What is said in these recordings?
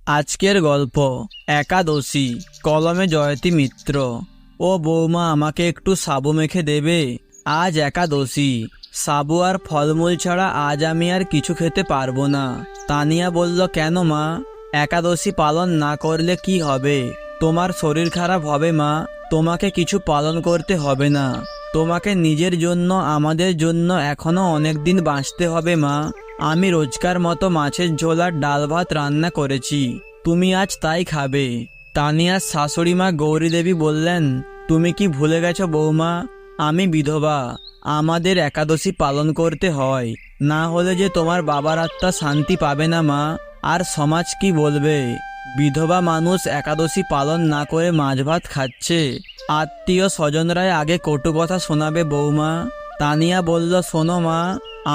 আজকের গল্প একাদশী। কলমে জয়তী মিত্র। ও বৌমা, আমাকে একটু সাবু মেখে দেবে? আজ একাদশী, সাবু আর ফলমূল ছাড়া আজ আমি আর কিছু খেতে পারবো না। তানিয়া বলল, কেন মা? একাদশী পালন না করলে কি হবে? তোমার শরীর খারাপ হবে মা। তোমাকে কিছু পালন করতে হবে না। তোমাকে নিজের জন্য, আমাদের জন্য এখনো অনেক দিন বাঁচতে হবে মা। আমি রোজকার মতো মাছের ঝোল আর ডাল ভাত রান্না করেছি, তুমি আজ তাই খাবে। তানিয়ার শাশুড়ি মা গৌরী দেবী বললেন, তুমি কি ভুলে গেছো বৌমা? আমি বিধবা, আমাদের একাদশী পালন করতে হয়, না হলে যে তোমার বাবার আত্মা শান্তি পাবে না মা। আর সমাজ কি বলবে? বিধবা মানুষ একাদশী পালন না করে মাছ ভাত খাচ্ছে। আত্মীয় স্বজনরাই আগে কটু কথা শোনাবে বৌমা। তানিয়া বলল, শোনো মা,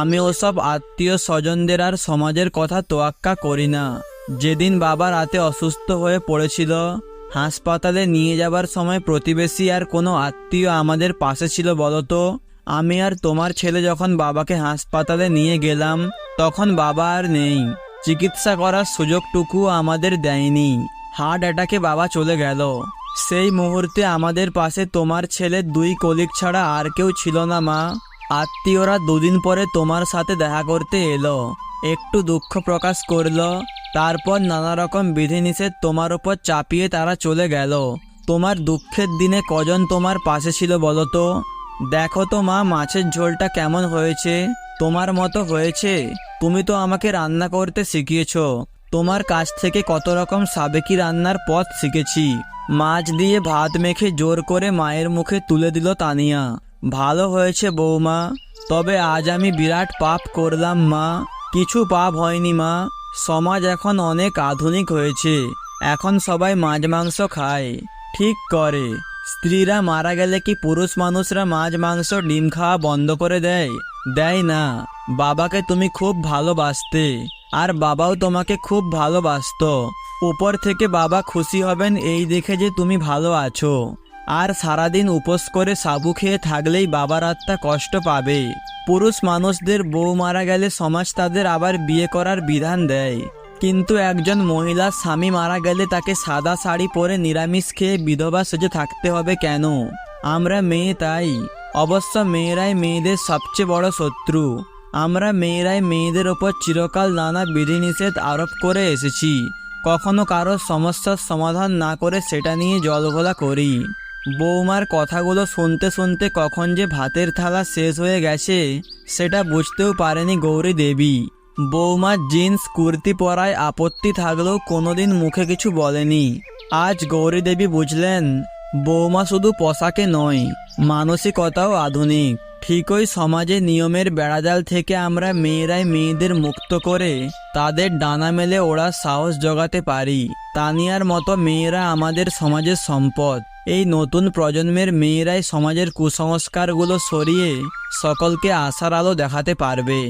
আমি ওসব আত্মীয় স্বজনদের আর সমাজের কথা তোয়াক্কা করি না। যেদিন বাবা রাতে অসুস্থ হয়ে পড়েছিল, হাসপাতালে নিয়ে যাবার সময় প্রতিবেশী আর কোনো আত্মীয় আমাদের পাশে ছিল বলতো? আমি আর তোমার ছেলে যখন বাবাকে হাসপাতালে নিয়ে গেলাম, তখন বাবা আর নেই। চিকিৎসা করার সুযোগটুকু আমাদের দেয়নি। হার্ট অ্যাটাকে বাবা চলে গেল। সেই মুহূর্তে আমাদের পাশে তোমার ছেলের 2 কলিগ ছাড়া আর কেউ ছিল না মা। আত্মীয়রা 2 দিন পরে তোমার সাথে দেখা করতে এলো, একটু দুঃখ প্রকাশ করলো, তারপর নানা রকম বিধিনিষেধ তোমার ওপর চাপিয়ে তারা চলে গেল। তোমার দুঃখের দিনে কজন তোমার পাশে ছিল বলো তো? দেখো তো মা, মাছের ঝোলটা কেমন হয়েছে? তোমার মতো হয়েছে? তুমি তো আমাকে রান্না করতে শিখিয়েছো। তোমার কাছ থেকে কত রকম সাবেকি রান্নার পথ শিখেছি। মাছ দিয়ে ভাত মেখে জোর করে মায়ের মুখে তুলে দিল তানিয়া। ভালো হয়েছে বৌমা, তবে আজ আমি বিরাট পাপ করলাম মা। কিছু পাপ হয়নি মা। সমাজ এখন অনেক আধুনিক হয়েছে, এখন সবাই মাছ মাংস খায়। ঠিক করে। স্ত্রীরা মারা গেলে কি পুরুষ মানুষরা মাছ মাংস ডিম খাওয়া বন্ধ করে দেয়? দেয় না। বাবাকে তুমি খুব ভালোবাসতে, আর বাবাও তোমাকে খুব ভালোবাসতো। উপর থেকে বাবা খুশি হবেন এই দেখে যে তুমি ভালো আছো। আর সারাদিন উপোস করে সাবু খেয়ে থাকলেই বাবার আত্মা কষ্ট পাবে। পুরুষ মানুষদের বউ মারা গেলে সমাজ তাদের আবার বিয়ে করার বিধান দেয়, কিন্তু একজন মহিলার স্বামী মারা গেলে তাকে সাদা শাড়ি পরে নিরামিষ খেয়ে বিধবা সেজে থাকতে হবে কেন? আমরা মেয়ে তাই। অবশ্য মেয়েরাই মেয়েদের সবচেয়ে বড় শত্রু। আমরা মেয়েরাই মেয়েদের ওপর চিরকাল নানা বিধিনিষেধ আরোপ করে এসেছি। কখনো কারো সমস্যার সমাধান না করে সেটা নিয়ে জলঘোলা করি। বৌমার কথাগুলো শুনতে শুনতে কখন যে ভাতের থালা শেষ হয়ে গেছে সেটা বুঝতেও পারেনি গৌরী দেবী। বৌমার জিন্স কুর্তি পরায় আপত্তি থাকলেও কোনোদিন মুখে কিছু বলেনি। আজ গৌরী দেবী বুঝলেন, বৌমা শুধু পোশাকে নয়, মানসিকতাও আধুনিক। ঠিকই সমাজে নিয়মের বেড়াজাল থেকে আমরা মেয়েরাই মেয়েদের মুক্ত করে তাদের ডানা মেলে ওড়ার সাহস জোগাতে পারি। তানিয়ার মতো মেয়েরা আমাদের সমাজের সম্পদ। এই নতুন প্রজন্মের মেয়েরাই সমাজের কুসংস্কারগুলো সরিয়ে সকলকে আশার আলো দেখাতে পারবে।